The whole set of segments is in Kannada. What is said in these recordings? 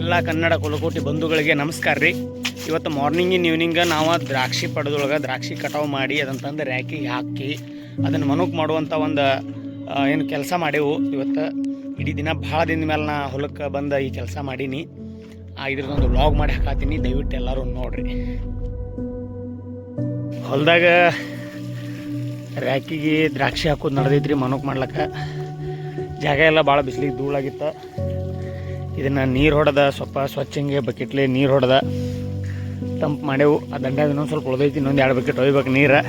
ಎಲ್ಲ ಕನ್ನಡ ಕುಲಕೋಟಿ ಬಂಧುಗಳಿಗೆ ನಮಸ್ಕಾರ ರೀ. ಇವತ್ತು ಮಾರ್ನಿಂಗಿನ ಈವ್ನಿಂಗ ನಾವು ದ್ರಾಕ್ಷಿ ಪಡೆದೊಳಗೆ ದ್ರಾಕ್ಷಿ ಕಟಾವು ಮಾಡಿ ಅದನ್ನು ತಂದು ರ್ಯಾಕಿಗೆ ಹಾಕಿ ಅದನ್ನು ಮನುಕ್ ಮಾಡುವಂಥ ಒಂದು ಏನು ಕೆಲಸ ಮಾಡೇವು. ಇವತ್ತು ಇಡೀ ದಿನ ಭಾಳ ದಿನದ ಮೇಲೆ ನಾ ಹೊಲಕ್ಕೆ ಬಂದು ಈ ಕೆಲಸ ಮಾಡೀನಿ. ಇದ್ರದ್ದೊಂದು ವ್ಲಾಗ್ ಮಾಡಿ ಹಾಕತ್ತೀನಿ, ದಯವಿಟ್ಟು ಎಲ್ಲರೂ ನೋಡ್ರಿ. ಹೊಲದಾಗ ರ್ಯಾಕಿಗೆ ದ್ರಾಕ್ಷಿ ಹಾಕೋದು ನಡೆದೈತ್ರಿ. ಮನುಕ್ ಮಾಡ್ಲಿಕ್ಕೆ ಜಾಗ ಎಲ್ಲ ಭಾಳ ಬಿಸಿಲಿಗೆ ಧೂಳಾಗಿತ್ತು. ಇದನ್ನು ನೀರು ಹೊಡೆದ ಸ್ವಲ್ಪ ಸ್ವಚ್ಛಂಗೆ ಬಕೆಟ್ಲಿ ನೀರು ಹೊಡೆದ ತಂಪು ಮಾಡೇವು. ಆ ದಂಡ್ಯಾಗ ಇನ್ನೊಂದು ಸ್ವಲ್ಪ ಉಳ್ದೈತಿ, ಇನ್ನೊಂದು 2 ಬಕೆಟ್ ಒಯ್ಬೇಕು ನೀರು.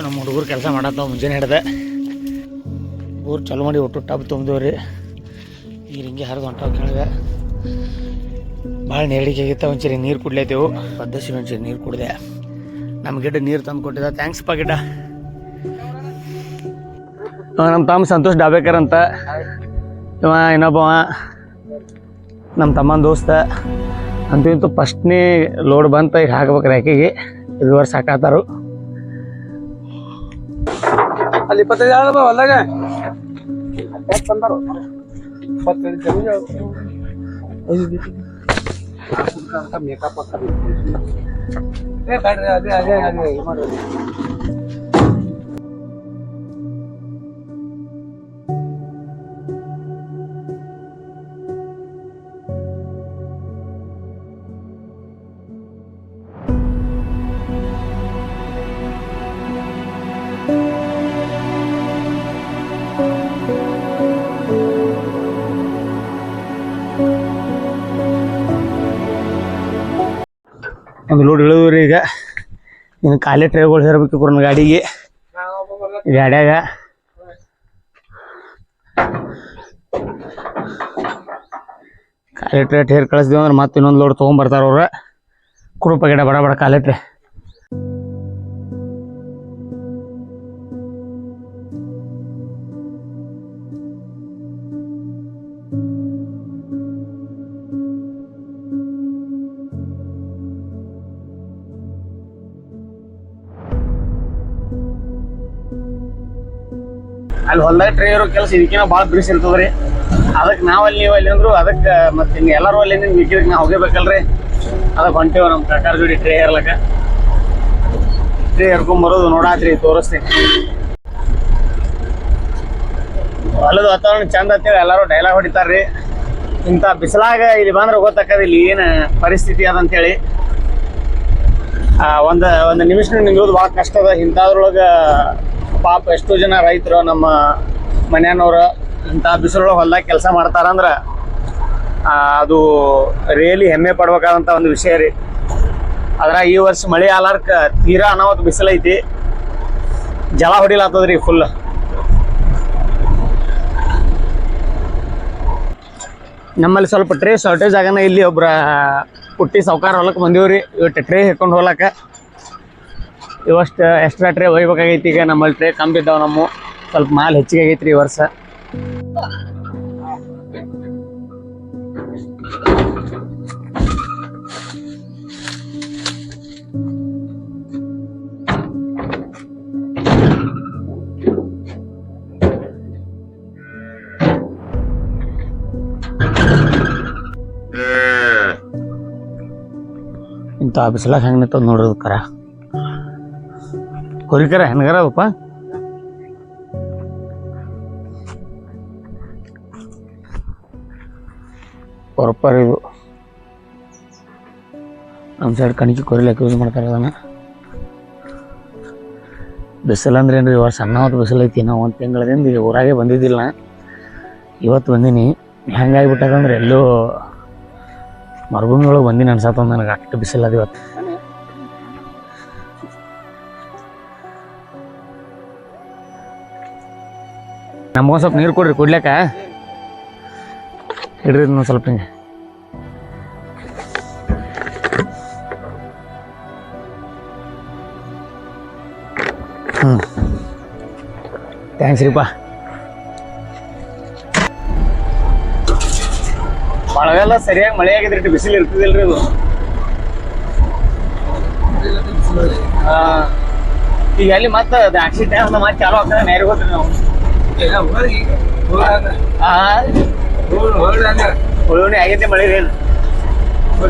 ನಮ್ಮ ಹುಡುಗರು ಕೆಲಸ ಮಾಡತ್ತಾವ ಮುಂಜಾನೆ ಹಿಡ್ದೆ. ಊರು ಚಾಲು ಮಾಡಿ ಒಟ್ಟು ಟಬ್ ತುಂಬಿದೇವ್ರಿ. ನೀರು ಹಿಂಗೆ ಹರಿದು ಹೊಂಟಾವ ಕೆಳಗೆ. ಭಾಳ ನೇಡಿಕೆ ಆಗಿತ್ತ. ಒಂಚೂರಿ ನೀರು ಕುಡ್ಲೈತೇವು. ಪದ್ಧತಿ ಒಂಚೂರಿ ನೀರು ಕುಡ್ದೆ. ನಮ್ಮ ಗಿಡ ನೀರು ತಂದು ಕೊಟ್ಟಿದ್ದ. ಥ್ಯಾಂಕ್ಸ್ ಪಾ ಗಿಡ. ನಮ್ಮ ತಮ್ಮ ಸಂತೋಷ್ ಡಾಬೇಕರ್ ಅಂತ, ಇವ ಇನ್ನೊಬ್ಬವ ನಮ್ಮ ತಮ್ಮನ ದೋಸ್ತ. ಅಂತೂ ಫಸ್ಟ್ನೇ ಲೋಡ್ ಬಂತ. ಈಗ ಹಾಕ್ಬೇಕು ರ್ಯಾಕಿಗೆ. 5 ವರ್ಷ ಹಾಕತ್ತಾರು. ಅಲ್ಲಿ 25 ಹೊಲ್ದಾಗ ತಂದಾರು. 25 ಮೇಕಪ್ ಅದೇ ಮಾಡಿ. ಒಂದು ಲೋಡ್ ಇಳಿದ್ರಿ. ಈಗ ಇನ್ನು ಖಾಲಿ ಟ್ರೇಗಳು ಹೇರ್ಬೇಕು ನನ್ನ ಗಾಡಿಗೆ. ಗಾಡ್ಯಾಗ ಖಾಲಿ ಟ್ರೇ ಹೇರ್ ಕಳಿಸ್ದೇವು ಅಂದ್ರೆ ಮತ್ತೆ ಇನ್ನೊಂದು ಲೋಡ್ ತೊಗೊಂಬರ್ತಾರ ಅವ್ರ. ಕುರುಪ ಗಿಡ ಬಡ ಬಡ ಖಾಲಿ ಟ್ರೇ. ಅಲ್ಲಿ ಹೊಲ್ದಾಗ ಟ್ರೇ ಇರೋ ಕೆಲಸ ಇದಕ್ಕಿನ ಭಾಳ ಬಿಡಿಸಿ ಇರ್ತದ್ರಿ. ಅದಕ್ಕೆ ನಾವಲ್ಲಿ ನೀವು ಅಲ್ಲಿ ಅಂದ್ರು ಅದಕ್ಕೆ ಮತ್ತೆ ಹಿಂಗೆ ಎಲ್ಲರೂ ಅಲ್ಲಿ ನಿಮ್ಗೆ ಬೇಕಿದಕ್ಕೆ ನಾವು ಹೋಗಬೇಕಲ್ರಿ. ಅದಕ್ಕೆ ಹೊಂಟೇವ ನಮ್ಮ ಕಾಕಾರ ಜೋಡಿ ಟ್ರೇ ಏರ್ಲಕ್ಕ. ಟ್ರೇ ಏರ್ಕೊಂಬರೋದು ನೋಡಾತ್ರಿ, ತೋರಿಸ್ತೀನಿ. ಹೊಲದ ವಾತಾವರಣ ಚಂದ ಅಂತೇಳಿ ಎಲ್ಲರೂ ಡೈಲಾಗ್ ಹೊಡಿತಾರ್ರಿ. ಇಂಥ ಬಿಸಿಲಾಗ ಇಲ್ಲಿ ಬಂದ್ರೆ ಗೊತ್ತಾಕದ ಇಲ್ಲಿ ಏನು ಪರಿಸ್ಥಿತಿ ಅದಂತೇಳಿ. ಒಂದು ನಿಮಿಷ ನಿಂಗೋದು ಭಾಳ ಕಷ್ಟ ಅದ. ಇಂಥದ್ರೊಳಗೆ ಪಾಪ ಎಷ್ಟೋ ಜನ ರೈತರು ನಮ್ಮ ಮನೆಯವ್ರು ಇಂಥ ಬಿಸಿಲೊಳಗೆ ಹೊಲ್ದಾಗ ಕೆಲಸ ಮಾಡ್ತಾರಂದ್ರೆ ಅದು ರಿಯಲಿ ಹೆಮ್ಮೆ ಪಡ್ಬೇಕಾದಂಥ ಒಂದು ವಿಷಯ ರೀ. ಅದ್ರಾಗ ಈ ವರ್ಷ ಮಳೆ ಆಲಾರ್ಕ ತೀರಾ ಅನಾವತ್ತು ಬಿಸಿಲೈತಿ. ಜಲ ಹೊಡಿಲಾತದ್ರಿ ಫುಲ್. ನಮ್ಮಲ್ಲಿ ಸ್ವಲ್ಪ ಟ್ರೇ ಶಾರ್ಟೇಜ್ ಆಗನ ಇಲ್ಲಿ ಒಬ್ರ ಪುಟ್ಟಿ ಸಾವ್ಕಾರ ಹೊಲಕ್ಕೆ ಬಂದೀವ್ರಿ. ಇವತ್ತು ಟ್ರೇ ಹಾಕೊಂಡು ಹೋಗ್ಲಕ್ಕ ಇವಷ್ಟು ಎಕ್ಸ್ಟ್ರಾ ಟ್ರೇ ಒಯ್ಬೇಕಾಗೈತಿ. ಈಗ ನಮ್ಮಲ್ಲಿ ಟ್ರೇ ಕಮ್ಮಿ ಇದ್ದಾವೆ. ನಮ್ಮ ಸ್ವಲ್ಪ ಮಾಲ್ ಹೆಚ್ಚಿಗೆ ಆಗೈತ್ರಿ ಈ ವರ್ಷ. ಇಂಥ ಬಿಸಿಲಾಗ ಹೆಂಗೆ ನಿಂತದ ನೋಡ್ರಿ ಕರ. ಹೊರಿಕರ ಹೆಂಗಾರಪ್ಪ. ಕೊರಪರ್ ಇದು ನಮ್ಮ ಸೈಡ್ ಕಣಿಕೆ ಕೊರಿಲಕ್ಕೆ ಯೂಸ್ ಮಾಡ್ತಾರೆ ಅದನ್ನು. ಬಿಸಿಲು ಅಂದ್ರೆ ಏನ್ರಿ, ಇವಾಗ ಸಣ್ಣ ಹೊತ್ತು ಬಿಸಿಲು ಐತಿ. ನಾವು 1 ತಿಂಗಳದಿಂದ ಈಗ ಊರಾಗೆ ಬಂದಿದ್ದಿಲ್ಲ. ಇವತ್ತು ಬಂದೀನಿ. ಹೆಂಗಾಗಿಬಿಟ್ಟದಂದ್ರೆ ಎಲ್ಲೋ ಮರುಭೂಮಿ ಒಳಗೆ ಬಂದೀನಿ ಅನ್ಸತ್ತ. ನನಗೆ ಅಷ್ಟು ಬಿಸಿಲು ಅದು ಇವತ್ತು. ನಮಗೊಂದು ಸ್ವಲ್ಪ ನೀರು ಕೊಡ್ರಿ ಕುಡ್ಲಿಕ್ಕ. ಇಡ್ರಿ ಇನ್ನೊಂದು ಸ್ವಲ್ಪ ಹಿಂಗೆ. ಥ್ಯಾಂಕ್ಸ್ ರೀಪಾ. ಮಳೆಗಾಲ ಸರಿಯಾಗಿ ಮಳೆ ಆಗಿದ್ರಿ, ಬಿಸಿಲು ಇರ್ತದಿಲ್ರಿ ಅದು. ಈಗ ಅಲ್ಲಿ ಮತ್ತೆ ದ್ರಾಕ್ಷಿ ಟೈಮ್ ಮತ್ತೆ ಚಾಲು ಆಗ್ತದೆ ನೇರಿಗೆ ಹೋಗ್ತೀವಿ ನಾವು. ಆ ಉಳುವಣಿ ಆಗೈತಿ ಮಳೆ ಏನು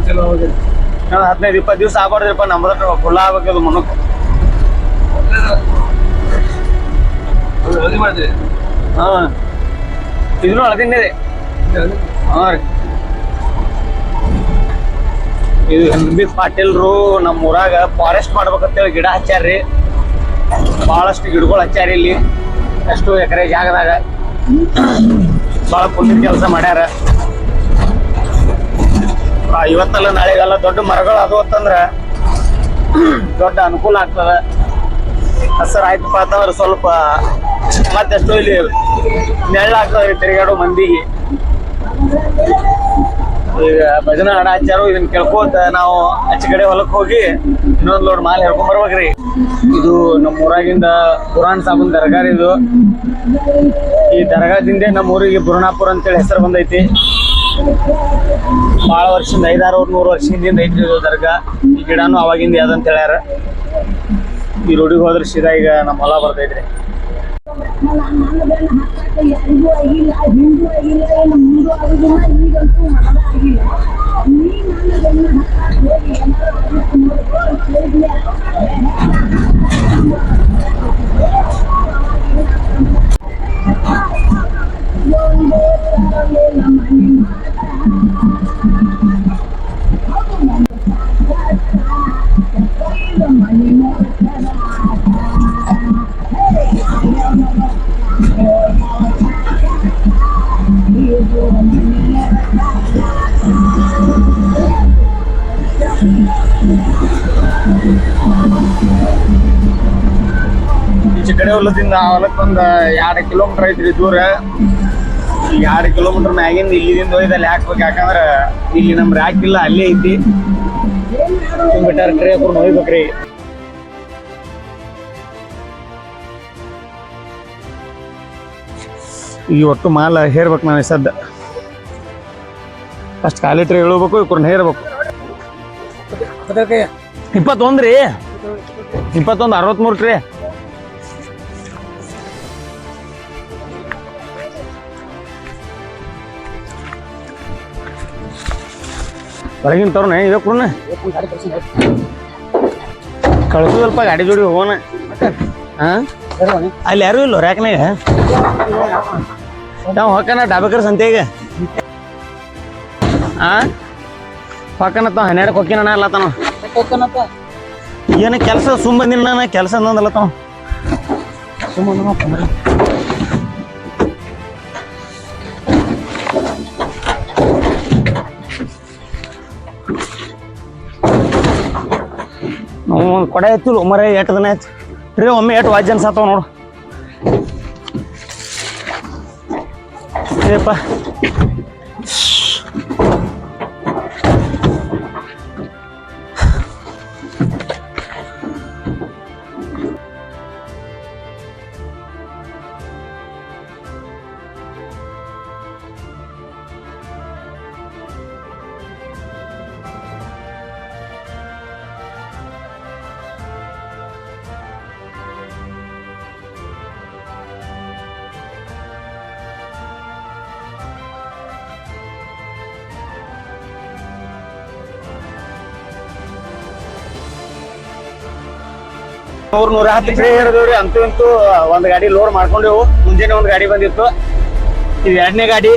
ಚಲೋ ಹೋಗಿ 15-20 ದಿವಸ ಆಗ್ಬಾರ್ದ್ರಪ್ಪ ನಮ್ಮದ್ರ ಫುಲ್ ಆಗ್ಬೇಕದು ಮನಕ್ಕೆ ಮಾಡ್ತೀರಿ ಹಾ ಇದನ್ನು ಅಳದಿನ್ನೇ ರೀ ಹಾ ರೀ ಇದು NB ಪಾಟೀಲ್ರು ನಮ್ಮ ಊರಾಗ ಫಾರೆಸ್ಟ್ ಮಾಡ್ಬೇಕಂತೇಳಿ ಗಿಡ ಹಚ್ಚಾರ್ರಿ ಭಾಳಷ್ಟು ಗಿಡಗಳು ಹಚ್ಚಾರಿ ಇಲ್ಲಿ ಎಷ್ಟು ಎಕರೆ ಜಾಗದಾಗ ಭಾಳ ಪುಣ್ಯದ ಕೆಲಸ ಮಾಡ್ಯಾರ ಇವತ್ತಲ್ಲ ನಾಳೆಗೆಲ್ಲ ದೊಡ್ಡ ಮರಗಳು ಅದು ಅಂತಂದ್ರೆ ದೊಡ್ಡ ಅನುಕೂಲ ಆಗ್ತದ ಹಸರು ಆಯ್ತಪ್ಪ ಅಂತಂದ್ರೆ ಸ್ವಲ್ಪ ಮತ್ತೆಷ್ಟು ಇಲ್ಲಿ ನೆಳ್ಳಾಗ್ತದೆ ತಿರುಗಾಡೋ ಮಂದಿಗೆ ಈಗ ಭಜನಾ ಹಾಡ ಹಚ್ಚಾರು ಇದನ್ನ ಕೇಳ್ಕೋತ ನಾವು ಆಚೆ ಕಡೆ ಹೊಲಕ್ಕೆ ಹೋಗಿ ಇನ್ನೊಂದು ಲೋಡ್ ಮಾಲ್ ಹೇಳ್ಕೊಂಡ್ ಬರ್ಬೇಕ್ರಿ ಇದು ನಮ್ಮ ಊರಾಗಿಂದ ಪುರಾಣ ಸಾಬನ್ ದರ್ಗಾ ಇದು ಈ ದರ್ಗಾದಿಂದ ನಮ್ಮ ಊರಿಗೆ ಬುರ್ಣಾಪುರ ಅಂತೇಳಿ ಹೆಸರು ಬಂದೈತಿ ಭಾಳ ವರ್ಷದಿಂದ 500-600 ವರ್ಷ ಹಿಂದಿಂದ ಐತ್ರಿ ಇದು ದರ್ಗಾ ಈ ಗಿಡನೂ ಅವಾಗಿಂದ ಯಾವ್ದಂತ ಹೇಳ್ಯಾರ ಈ ರೋಡಿಗೆ ಹೋದ್ರೆ ಸೀದಾ ಈಗ ನಮ್ಮ ಹೊಲ ಬರ್ತೈತ್ರಿ ಯಾರಿಗೂ ಆಗಿಲ್ಲ ಹಿಂದೂ ಆಗಿಲ್ಲ ಏನು ಮುಂದೂ ಆಗಿಲ್ಲ ಈಗಂತೂ ಮಗದ ಆಗಿಲ್ಲ ನೀ ನಾನು ಹೋಗಿ ಈಚೆ ಕಡೆ ಹೊಲದಿಂದ ಆ ಹೊಲಕ್ಕೆ ಒಂದು 2 ಕಿಲೋಮೀಟರ್ ಐತ್ರಿ ದೂರ ಈ 2 ಕಿಲೋಮೀಟರ್ ಮ್ಯಾಗಿಂದ ಇಲ್ಲಿದಿಂದ ಹೋಯ್ದಲ್ಲಿ ಹಾಕ್ಬೇಕು ಯಾಕಂದ್ರೆ ಇಲ್ಲಿ ನಮ್ ರ್ಯಾಕ್ ಇಲ್ಲ ಅಲ್ಲೇ ಐತಿ ಬಿಟ್ಟಾರ ಟ್ರೇ ಹಾಕೊಂಡು ಹೋಗ್ಬೇಕ್ರಿ ಈ ಒಟ್ಟು ಮಾಲ ಹೇರ್ಬೇಕು ನಾವು ಸದ್ದ ಫಸ್ಟ್ ಖಾಲಿ ಟ್ರೇ ಹೇಳ್ಬೇಕು ಇವ್ರನ್ನ ಹೇರ್ಬೇಕು 21 ರೀ 21 63 ಟ್ರೇ ಹೊರಗಿನ ತರೋಣ ಇದೇ ಕೊಡೋಣ ಕಳ್ಸೋದಲ್ಪ ಗಾಡಿ ಜೋಡಿ ಹೋಗೋಣ ಹಾಂ ಅಲ್ಲಿ ಯಾರು ಇಲ್ಲ ರ್ಯಾಕ್ನಾಗ ನಾವು ಹೊಕ್ಕನ ಡಾಬೇಕರ್ ಸಂತೆಗೆ ಹಾಂ ಹೊಕ್ಕನತ್ತ 12 ಹೊಕ್ಕಿನ ಅಲ್ಲತ್ತಾನ ಏನು ಕೆಲಸ ಸುಮ್ಮ ಬಂದಿಲ್ಲ ನಾನು ಕೆಲಸ ಅಂದಲ್ಲತ್ತಾವ ಸುಮ್ಮ ನಾವು ಒಂದು ಕೊಡೆ ಎತ್ತಿಲ್ಲ ಮರ 8 ದಿನ ಆಯ್ತು ರೀ ಒಮ್ಮೆ 8 ವಾಜ್ಯ ಅನ್ಸತ್ತವ ನೋಡು ಏಪ್ಪ ಅವ್ರು 110 ಟ್ರೇ ಹೇಳಿದವ್ರಿ ಅಂತೂ ಇಂತೂ ಒಂದು ಗಾಡಿ ಲೋಡ್ ಮಾಡ್ಕೊಂಡೆವು ಮುಂಜಾನೆ ಒಂದು ಗಾಡಿ ಬಂದಿತ್ತು ಇದು 2ನೇ ಗಾಡಿ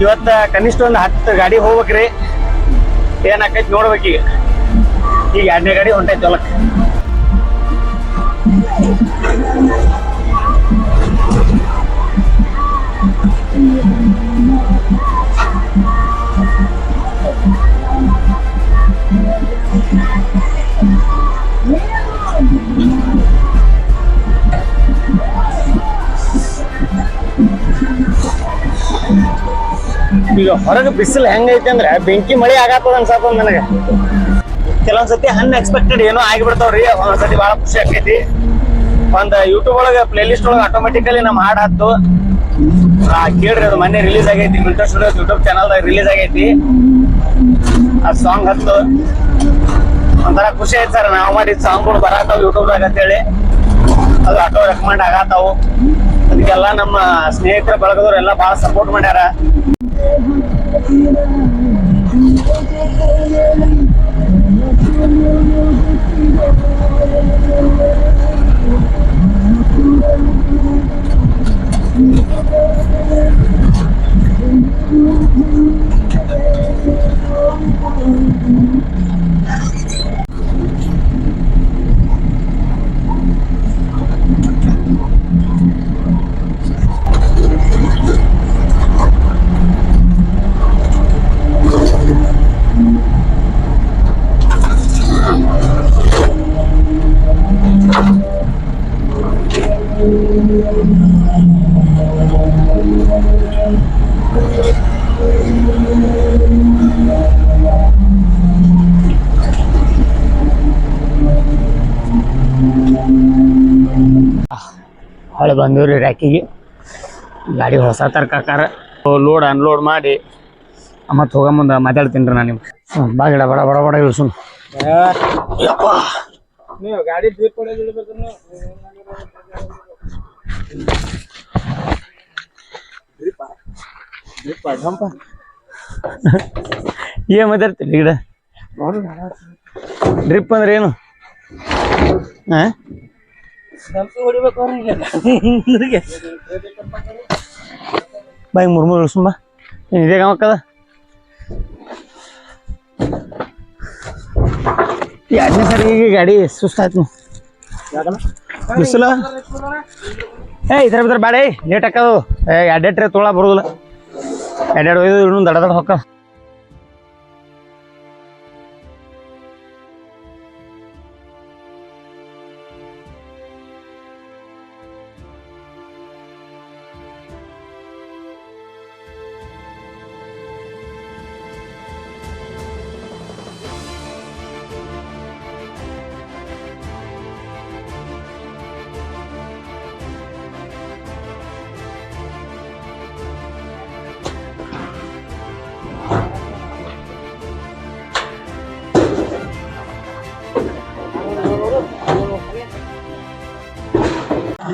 ಇವತ್ತ ಕನಿಷ್ಠ ಒಂದು 10 ಗಾಡಿ ಹೋಗ್ಬೇಕ್ರಿ ಏನಾಕೈತಿ ನೋಡ್ಬೇಕೀಗ ಈಗ 2ನೇ ಗಾಡಿ ಹೊಂಟೈತಿ ಹೊಲಕ್ಕೆ ಈಗ ಹೊರಗೆ ಬಿಸಿಲು ಹೆಂಗೈತಿ ಅಂದ್ರೆ ಬೆಂಕಿ ಮಳೆ ಆಗತ್ತದ ಅನ್ಸತ್ತ ನನಗೆ ಕೆಲವೊಂದ್ಸತಿ ಅನ್ಎಕ್ಸ್ಪೆಕ್ಟೆಡ್ ಏನೋ ಆಗಿಬಿಡ್ತಾವ್ರಿ ಒಂದೊಂದ್ಸತಿ ಭಾಳ ಖುಷಿ ಆಕೈತಿ ಒಂದು ಯೂಟ್ಯೂಬ್ ಒಳಗೆ ಪ್ಲೇ ಲಿಸ್ಟ್ ಒಳಗೆ ಆಟೋಮೆಟಿಕಲಿ ನಮ್ಮ ಹಾಡು ಹತ್ತು ಕೇಳ್ರಿ ಅದು ಮೊನ್ನೆ ರಿಲೀಸ್ ಆಗೈತಿ ಮಿಲ್ಟರ್ ಸ್ಟುಡಿಯೋಸ್ ಯೂಟ್ಯೂಬ್ ಚಾನಲ್ದಾಗ ರಿಲೀಸ್ ಆಗೈತಿ ಆ ಸಾಂಗ್ ಹತ್ತು ಒಂಥರ ಖುಷಿ ಆಯ್ತು ಸರ್ ನಾವು ಮಾಡಿದ ಸಾಂಗ್ಗಳು ಬರತ್ತಾವ ಯೂಟ್ಯೂಬ್ದಾಗ ಅಂತೇಳಿ ಅದು ಆಟೋ ರೆಕಮೆಂಡ್ ಆಗತ್ತಾವು ಅದಕ್ಕೆಲ್ಲ ನಮ್ಮ ಸ್ನೇಹಿತರ ಬಳಗದವ್ರು ಎಲ್ಲ ಭಾಳ ಸಪೋರ್ಟ್ ಮಾಡ್ಯಾರ. ಹೊಳೆ ಬಂದಿವ್ರಿ ರ್ಯಾಕಿಗೆ. ಗಾಡಿ ಹೊಸ ತರ್ಕಾಕಾರ ಲೋಡ್ ಅನ್ಲೋಡ್ ಮಾಡಿ ಮತ್ತೆ ಹೋಗೋ ಮುಂದೆ ಮಾತಾಡ್ತೀನಿ ರೀ ನಾನು ನಿಮ್ಗೆ. ಬಾ ಗಿಡ ಬಡ ಬಡ ಬಡ ಇಳಿಸು. ನೀವು ಗಾಡಿ ಡ್ರಿಪ್ ಹೊಡೆದು ಇಡ್ಬೇಕು. ಏನ್ ಮಾತಾಡ್ತೀರಿ ಗಿಡ? ಡ್ರಿಪ್ ಅಂದ್ರೆ ಏನು? ಬಾಯ್ ಮುರ್ಮೂರ್ ಇಳಿಸುಂಬ. ಇದೇ ಗಮಕ್ಕದ ಎರಡನೇ ಸರಿ ಈಗ ಗಾಡಿ ಸುಸ್ತಾಯ್ತು. ಬಿಸಿಲ ಇದ್ರ ಬಿದ್ರ ಬಾಡಿ ಲೇಟ್ ಹಾಕದು. ಎರಡೆರಡು ಟ್ರೇ ತೊಗೊಳ ಬರೋದಿಲ್ಲ. ಎರಡೆರಡು ಒಯ್ದು ಇನ್ನೊಂದು ದಡ ದಡ ಹೊಕ್ಕ.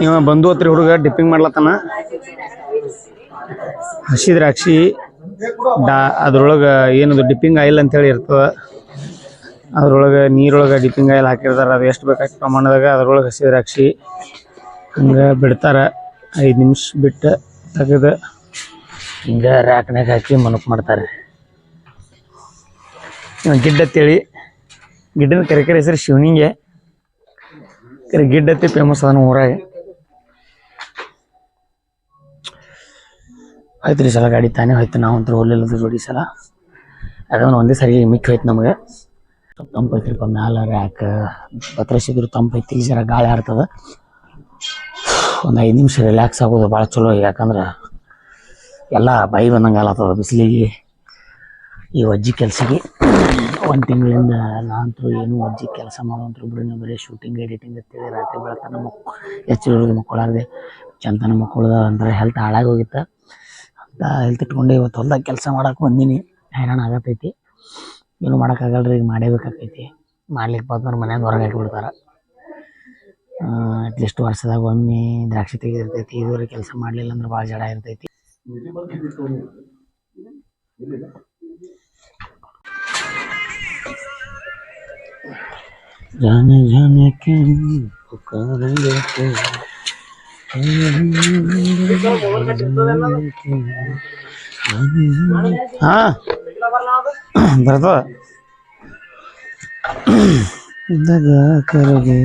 ಇವ ಬಂದು ಹತ್ರಿ ಹುಡುಗ ಡಿಪ್ಪಿಂಗ್ ಮಾಡ್ಲತ್ತಾನ. ಹಸಿ ದ್ರಾಕ್ಷಿ ಅದ್ರೊಳಗೆ ಏನದು ಡಿಪ್ಪಿಂಗ್ ಆಯಿಲ್ ಅಂತೇಳಿ ಇರ್ತದೆ. ಅದ್ರೊಳಗೆ ನೀರೊಳಗೆ ಡಿಪ್ಪಿಂಗ್ ಆಯಿಲ್ ಹಾಕಿರ್ತಾರೆ. ಅದು ಎಷ್ಟು ಬೇಕಾಗಿ ಪ್ರಮಾಣದಾಗ ಅದ್ರೊಳಗೆ ಹಸಿ ದ್ರಾಕ್ಷಿ ಹಂಗೆ ಬಿಡ್ತಾರೆ. 5 ನಿಮಿಷ ಬಿಟ್ಟು ತೆಗೆದು ಹಿಂಗೆ ರ್ಯಾಕ್ನಾಗ ಹಾಕಿ ಮನಕ್ ಮಾಡ್ತಾರೆ. ಗಿಡ್ಡ ಅಂತೇಳಿ ಗಿಡ್ಡನ ಕರೆ ಹೆಸರು ಶಿವನಿಂಗೆ. ಗಿಡ್ಡತ್ತಿ ಫೇಮಸ್ ಅದ ಊರಾಗ. ಆಯ್ತು ರೀ ಸಲ ಗಾಡಿ ತಾನೇ ಹೋಯ್ತು. ನಾವಂತೂ ಹೋಗ್ಲಿಲ್ಲದು ಜೋಡಿ ಸಲ. ಅದನ್ನು ಒಂದೇ ಸರಿ ಮಿಕ್ಕಿ ಹೋಯ್ತು ನಮಗೆ. ತಂಪು ಐತ್ರಿಪ್ಪ ಮ್ಯಾಲ ರ್ಯಾಕ್ ಪತ್ರಸಿದ್ರು ತಂಪು ಐತಿ. ಈ ಜರ ಗಾಳಿ ಆಡ್ತದೆ. ಒಂದು 5 ನಿಮಿಷ ರಿಲ್ಯಾಕ್ಸ್ ಆಗೋದು ಭಾಳ ಚಲೋ. ಯಾಕಂದ್ರೆ ಎಲ್ಲ ಬಾಯಿ ಬಂದಂಗೆ ಆಲತ್ತದ ಬಿಸಿಲಿಗೆ. ಈ ವಜ್ಜಿ ಕೆಲಸಕ್ಕೆ 1 ತಿಂಗಳಿಂದ ನಾನಂತೂ ಏನು ವಜ್ಜಿ ಕೆಲಸ ಮಾಡೋಂತ್ರು ಬಿಡ್ರಿ. ಬರೀ ಶೂಟಿಂಗ್ ಎಡಿಟಿಂಗ್ ಅಂತೇಳಿ ರಾತ್ರಿ ಬೆಳತನ ಹೆಚ್ಚು ಮಕ್ಕಳಾರ್ದೆ ಚಂತನ ಮಕ್ಕಳದ ಅಂದ್ರೆ ಹೆಲ್ತ್ ಹಾಳಾಗಿ ಹೋಗಿತ್ತು ಅಂತ ಹೆಲ್ತ್ ಇಟ್ಕೊಂಡು ಇವತ್ತು ಹೊಲ್ದಾಗ ಕೆಲಸ ಮಾಡಕ್ಕೆ ಬಂದೀನಿ. ಹೈರಾಣ ಆಗತ್ತೈತಿ. ಏನು ಮಾಡೋಕ್ಕಾಗಲ್ರಿ. ಈಗ ಮಾಡೇಬೇಕಾಕೈತಿ. ಮಾಡ್ಲಿಕ್ಕೆ ಬಂದ್ರೆ ಮನ್ಯಾಗ ಹೊರಗೆ ಹಾಕಿಬಿಡ್ತಾರೆ. ಅಟ್ಲೀಸ್ಟ್ ವರ್ಷದಾಗ ಒಮ್ಮೆ ದ್ರಾಕ್ಷಿ ತೆಗೆದಿರ್ತೈತಿ. ಇದುವರೆ ಕೆಲಸ ಮಾಡಲಿಲ್ಲ ಅಂದ್ರೆ ಭಾಳ ಜಡ ಇರ್ತೈತಿ. जाने जाने क्यों पुकारेंगे तो हाँ बरतो दगा करोगे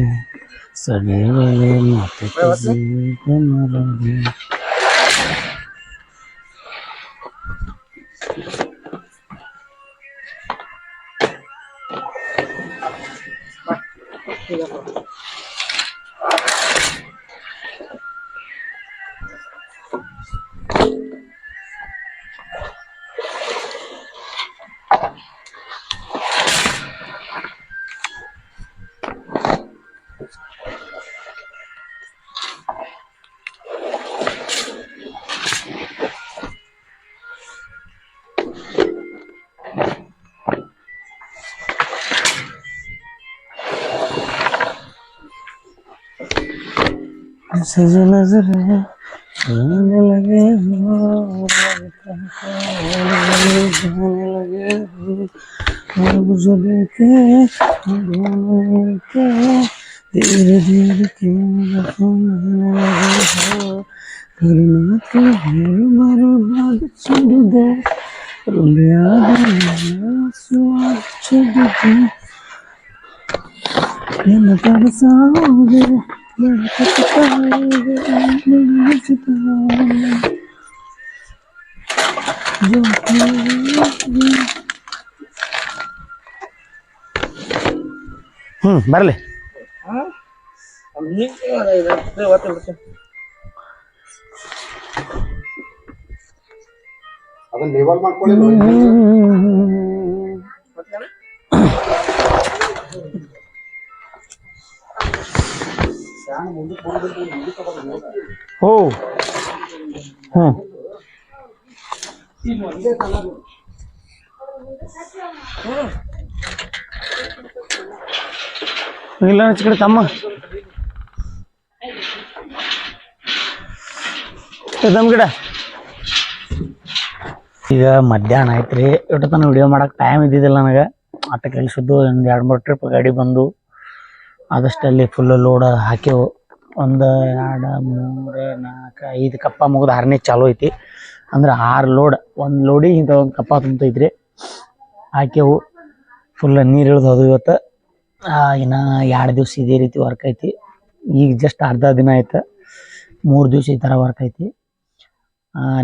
सड़े वाले माथे किसी को मारोगे. नजर है जाने लगे हो जाने लगे हो अब जो देखे दोनों मिलके धीरे धीरे क्यों लगे हो करना तो है बर्बाद छोड़ दे रुलिया स्वाद छोड़ दे ये न तरसाओगे ಬರಲಿ ಅದನ್ನ ಲೇಬಲ್ ಮಾಡ್ಕೊಳ್ಳಿ ಓ ಹ್ಞೂ ಇಲ್ಲ ಹಚ್ಕಡೆ ತಮ್ಮ ತಮ್ಮ ಗಿಡ ಈಗ ಮಧ್ಯಾಹ್ನ ಆಯ್ತು ರೀ ಇಟ್ಟು ತನಕ ವಿಡಿಯೋ ಮಾಡಕ್ಕೆ ಟೈಮ್ ಇದ್ದಿದ್ದಿಲ್ಲ ನನಗೆ ಆಟ ಕೆಲ್ಸದ್ದು ಒಂದು 2-3 ಟ್ರಿಪ್ ಗಾಡಿ ಬಂದು ಆದಷ್ಟಲ್ಲಿ ಫುಲ್ ಲೋಡ್ ಹಾಕ್ಯವು 1 2 3 4 5 ಕಪ್ಪ ಮುಗಿದು 6ನೇ ಚಾಲು ಐತಿ ಅಂದ್ರೆ 6 ಲೋಡ್ ಒಂದು ಲೋಡಿಗೆ ಇಂಥ ಒಂದು ಕಪ್ಪ ತುಂಬತೈತ್ರಿ ಹಾಕ್ಯವು ಫುಲ್ ನೀರು ಇಳಿದು ಹೋದು ಇವತ್ತು ಇನ್ನು 2 ದಿವ್ಸ ಇದೇ ರೀತಿ ವರ್ಕ್ ಐತಿ ಈಗ ಜಸ್ಟ್ ಅರ್ಧ ದಿನ ಆಯ್ತು 3 ದಿವ್ಸ ಈ ಥರ ವರ್ಕ್ ಐತಿ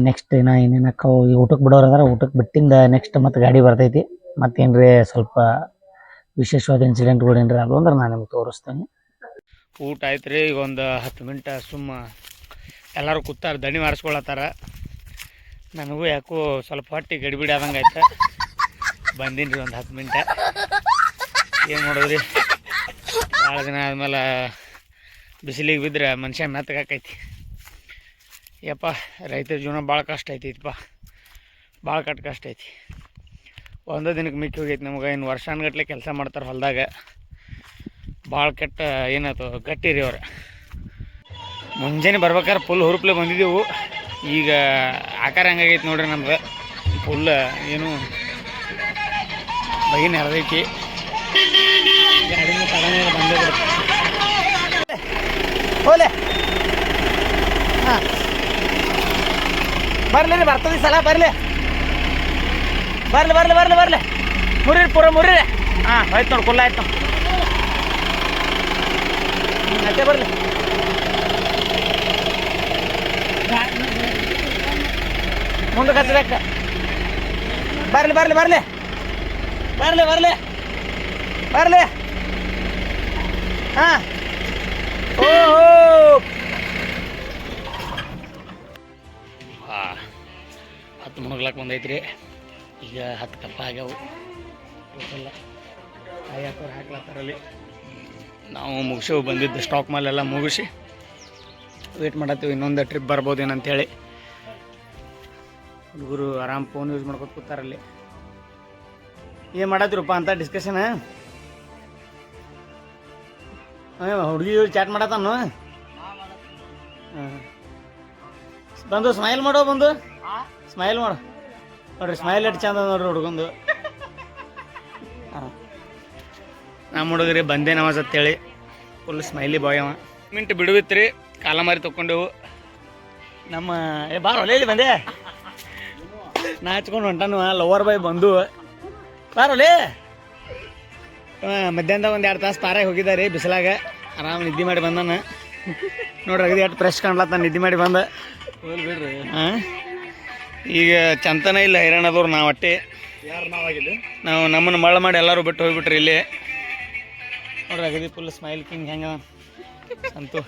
ನೆಕ್ಸ್ಟ್ ಇನ್ನು ಏನೇನಕ್ಕ ಊಟಕ್ಕೆ ಬಿಡೋರು ಅದಾರ ಊಟಕ್ಕೆ ಬಿಟ್ಟಿಂದ ನೆಕ್ಸ್ಟ್ ಮತ್ತೆ ಗಾಡಿ ಬರ್ತೈತಿ ಮತ್ತೇನ್ರಿ ಸ್ವಲ್ಪ ವಿಶೇಷವಾದ ಇನ್ಸಿಡೆಂಟ್ಗಳು ಏನ್ರಿ ಅದು ಅಂದ್ರೆ ನಾನು ನಿಮ್ಗೆ ತೋರಿಸ್ತೇನೆ ಊಟ ಆಯ್ತು ರೀ ಈಗ ಒಂದು 10 ಮಿನಿಟ್ ಸುಮ್ಮ ಎಲ್ಲರೂ ಕೂತಾರ ದಣಿ ಮಾಡಿಸ್ಕೊಳತ್ತಾರ ನನಗೂ ಯಾಕೋ ಸ್ವಲ್ಪ ಹೊಟ್ಟೆ ಗಡಿಬಿಡಿ ಆದಂಗೆ ಆಯ್ತು ಬಂದೀನಿ ರೀ ಒಂದು 10 ಮಿನಿಟ್ ಏನು ಮಾಡೋದ್ರಿ ಭಾಳ ದಿನ ಆದ್ಮೇಲೆ ಬಿಸಿಲಿಗೆ ಬಿದ್ದರೆ ಮನುಷ್ಯ ಮೆತ್ತಗಾಕೈತಿ ಯಪ್ಪ ರೈತರ ಜೀವನ ಭಾಳ ಕಷ್ಟ ಐತಿಪ್ಪ ಭಾಳ ಕಷ್ಟ ಐತಿ ಒಂದೇ ದಿನಕ್ಕೆ ಮಿಕ್ಕಿ ಹೋಗೈತಿ ನಮ್ಗೆ ಇನ್ನು ವರ್ಷಾನ್ಗಟ್ಲೆ ಕೆಲಸ ಮಾಡ್ತಾರೆ ಹೊಲದಾಗ ಭಾಳ ಕೆಟ್ಟ ಏನಾಯ್ತು ಗಟ್ಟಿ ರೀ ಅವ್ರು ಮುಂಜಾನೆ ಬರ್ಬೇಕಾದ್ರೆ ಫುಲ್ ಹುರುಪ್ಲೆ ಬಂದಿದ್ದೆವು ಈಗ ಆಕಾರ ಹಂಗಾಗೈತಿ ನೋಡ್ರಿ ನಮ್ಗೆ ಫುಲ್ ಏನು ಬೈನ್ ಹರಿದೈತಿ ಗಾಡಿನೂ ತಡನೇ ಬಂದೇ ಬಿಡುತ್ತೆ ಹೋಲೆ ಹಾಂ ಬರ್ಲಿ ರೀ ಬರ್ತದೆ ಸಲ ಬರ್ಲಿ ಮುರಿ ಪೂರ ಮುರಿ ಹಾಂ ಆಯ್ತು ನೋಡಿ ಕುಲ್ಲ ಆಯ್ತು ಅಷ್ಟೇ ಬರ್ಲಿ ಮುಂದಕ್ಕೆ ಹಚ್ಚಬೇಕು ಬರ್ಲಿ ಹಾಂ ಓಹೋ ಹಾಂ 10 ಮುಣಗ್ಲಾಕ್ ಬಂದೈತ್ರಿ ಈಗ 10 ಕಪ್ಪ ಆಗ್ಯಾವು ಟೋಟಲ್ಲ ಕಾಯಕವ್ರು ಹಾಕ್ಲತ್ತಾರಲ್ಲಿ ನಾವು ಮುಗಿಸೇವು ಬಂದಿದ್ದು ಸ್ಟಾಕ್ ಮಾಲೆಲ್ಲ ಮುಗಿಸಿ ವೇಟ್ ಮಾಡತ್ತೀವಿ ಇನ್ನೊಂದು ಟ್ರಿಪ್ ಬರ್ಬೋದೇನಂತೇಳಿ ಹುಡುಗರು ಆರಾಮ್ ಫೋನ್ ಯೂಸ್ ಮಾಡ್ಕೊತ ಕೂತಾರಲ್ಲಿ ಏನು ಮಾಡತ್ತೀರಪ್ಪ ಅಂತ ಡಿಸ್ಕಷನ್ ಹುಡುಗಿ ಚಾಟ್ ಮಾಡತ್ತಾನು ಹಾಂ ಬಂದು ಸ್ಮೈಲ್ ಮಾಡೋ ಬಂದು ಸ್ಮೈಲ್ ಮಾಡು ನೋಡ್ರಿ ಸ್ಮೈಲ್ ಎಷ್ಟು ಚಂದ ನೋಡ್ರಿ ಹುಡುಗಂದು ಹಾಂ ನಮ್ಮ ಹುಡುಗರಿ ಬಂದೆ ನವಾಜ್ ಅಂತೇಳಿ ಫುಲ್ ಸ್ಮೈಲಿ ಬಾಯ್ ಅವ ಮಿಂಟ್ ಬಿಡುವಿತ್ರಿ ಕಾಲ ಮಾರಿ ತೊಗೊಂಡೆವು ನಮ್ಮ ಬಾರ ಹೊಲೇಲಿ ಬಂದೆ ನಾಚ್ಕೊಂಡು ಹೊಂಟಾನು ಲವರ್ ಬಾಯ್ ಬಂದು ಬಾರೋಲೇ ಮಧ್ಯಾಹ್ನದಾಗ ಒಂದು 2 ತಾಸು ಪಾರಾಗಿ ಹೋಗಿದ್ದಾರೆ ಬಿಸಿಲಾಗ ಆರಾಮ್ ನಿದ್ದೆ ಮಾಡಿ ಬಂದಾನ ನೋಡ್ರಿ ಅಗದಿ ಎಷ್ಟು ಫ್ರೆಶ್ ಕಾಣ್ಲತ್ತ ನಿದ್ದೆ ಮಾಡಿ ಬಂದ ಬಿಡ್ರಿ ಹಾಂ ಈಗ ಚಂತನ ಇಲ್ಲ ಹೈರಾಣದವ್ರು ನಾವು ಅಟ್ಟೆ ಯಾರು ನಾವಾಗಿಲ್ಲ ನಾವು ನಮ್ಮನ್ನು ಮಳ ಮಾಡಿ ಎಲ್ಲರೂ ಬಿಟ್ಟು ಹೋಗ್ಬಿಟ್ರಿ ಇಲ್ಲಿ ನೋಡ್ರಿ ಅಗದಿ ಫುಲ್ ಸ್ಮೈಲ್ ಕಿಂಗ್ ಹೆಂಗ ಸಂತು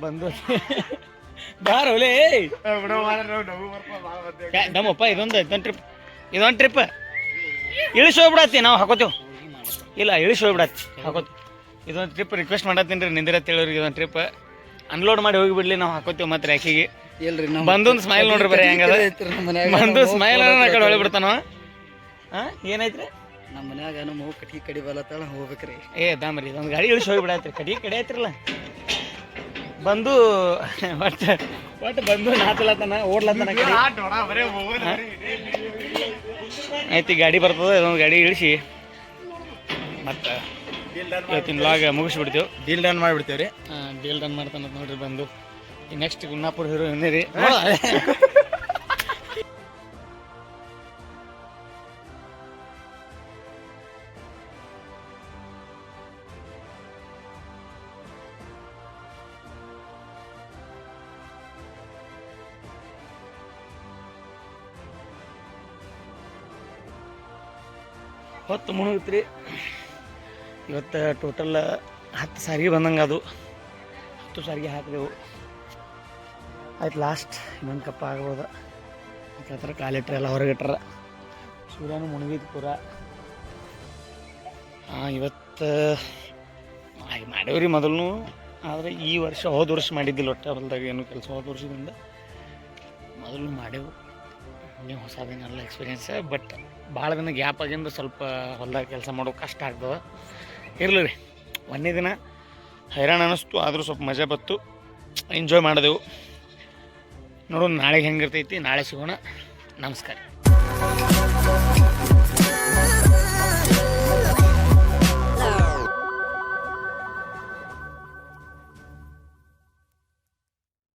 ಬಂದು ಬಾರೋಲೇ ನಮ್ಮಪ್ಪ ಇದೊಂದು ಟ್ರಿಪ್ ಇಳಿಸಿ ಹೋಗ್ಬಿಡತ್ತಿ ನಾವು ಹಾಕೋತೀವಿ ಇಲ್ಲ ಇಳಿಸಿ ಹೋಗ್ಬಿಡತ್ತಿ ಹಾಕೋತೀವಿ ಇದೊಂದು ಟ್ರಿಪ್ ರಿಕ್ವೆಸ್ಟ್ ಮಾಡತ್ತೀನಿ ರೀ ನಿಂದಿರ ತಿಳಿವ್ರಿಗೆ ಇದೊಂದು ಟ್ರಿಪ್ ಅನ್ಲೋಡ್ ಮಾಡಿ ಹೋಗಿಬಿಡ್ಲಿ ನಾವು ಹಾಕೋತೀವಿ ಮತ್ತೆ ರ್ಯಾಕಿಗೆ ಬಂದೊಂದು ಸ್ಮೈಲ್ ನೋಡ್ರಿ ಬರೀ ಹೆಂಗದ ಬಂದು ಸ್ಮೈಲ್ ಆ ಕಡೆ ಹೊಳಿ ಬಿಡ್ತಾನ ಹಾಂ ಏನೈತ್ರಿ ನಮ್ಮ ಮನ್ಯಾಗ ನಮ್ಮ ಕಟ್ಗಿ ಕಡಿ ಬಲತ್ತಾಳ ಹೋಗ್ಬೇಕ್ರಿ ಏ ದಾಮ್ರಿ ಇದೊಂದು ಗಾಡಿ ಇಳಿಸಿ ಹೋಗಿಬಿಡತ್ರಿ ಕಡಿ ಕಡೆ ಐತ್ರಲ್ಲ ಬಂದು ಒಟ್ಟು ಬಂದು ನಾಚಲತ್ತನ ಓಡ್ಲತ್ತನ ಕಡೆ ಆಯ್ತು ಗಾಡಿ ಬರ್ತದೆ ಇದೊಂದು ಗಾಡಿ ಇಳಿಸಿ ಮತ್ತು ಇವತ್ತಿನ ವ್ಲಾಗ್ ಮುಗಿಸ್ಬಿಡ್ತೀವಿ ಡೀಲ್ ಡನ್ ಮಾಡಿಬಿಡ್ತೇವೆ ರೀ. ಡೀಲ್ ಡನ್ ಮಾಡ್ತಾನೆ ನೋಡ್ರಿ ಬಂದು ಈ ನೆಕ್ಸ್ಟ್ ಗುನ್ನಾಪುರ ಹೀರೋ ರೀ ಹೊತ್ತು ಮುಳುಗುತ್ರಿ ಇವತ್ತು ಟೋಟಲ್ 10 ಸಾರಿಗೆ ಬಂದಂಗೆ ಅದು 10 ಸಾರಿಗೆ ಹಾಕಿದೆವು ಆಯ್ತು ಲಾಸ್ಟ್ ಇನ್ನೊಂದು ಕಪ್ಪ ಆಗ್ಬೋದು ಯಾಕಂದ್ರೆ ಕಾಲಿಟ್ರೆ ಎಲ್ಲ ಹೊರಗಿಟ್ರ ಸೂರ್ಯನೂ ಮುಳುಗಿದ್ದು ಪೂರ ಇವತ್ತು ಮಾಡೇವ್ರಿ ಮೊದಲು ಆದರೆ ಈ ವರ್ಷ ಹೋದ ವರ್ಷ ಮಾಡಿದ್ದಿಲ್ಲ ಒಟ್ಟು ಹೊಲ್ದಾಗ ಏನು ಕೆಲಸ ಹೋದ ವರ್ಷದಿಂದ ಮೊದಲು ಮಾಡೇವು ನೀವು ಹೊಸದೇನೆಲ್ಲ ಎಕ್ಸ್ಪೀರಿಯನ್ಸ್ ಬಟ್ ಭಾಳ ದಿನ ಗ್ಯಾಪ್ ಆಗಿಂದ ಸ್ವಲ್ಪ ಹೊಲ್ದಾಗ ಕೆಲಸ ಮಾಡೋಕೆ ಕಷ್ಟ ಆಗ್ತದೆ ಇರಲಿ ರೀ ಒಂದೇ ದಿನ ಹೈರಾಣ ಅನ್ನಿಸ್ತು ಆದರೂ ಸ್ವಲ್ಪ ಮಜಾ ಬತ್ತು ಎಂಜಾಯ್ ಮಾಡಿದೆವು ನೋಡೋಣ ನಾಳೆಗೆ ಹೆಂಗಿರ್ತೈತಿ ನಾಳೆ ಸಿಗೋಣ ನಮಸ್ಕಾರ.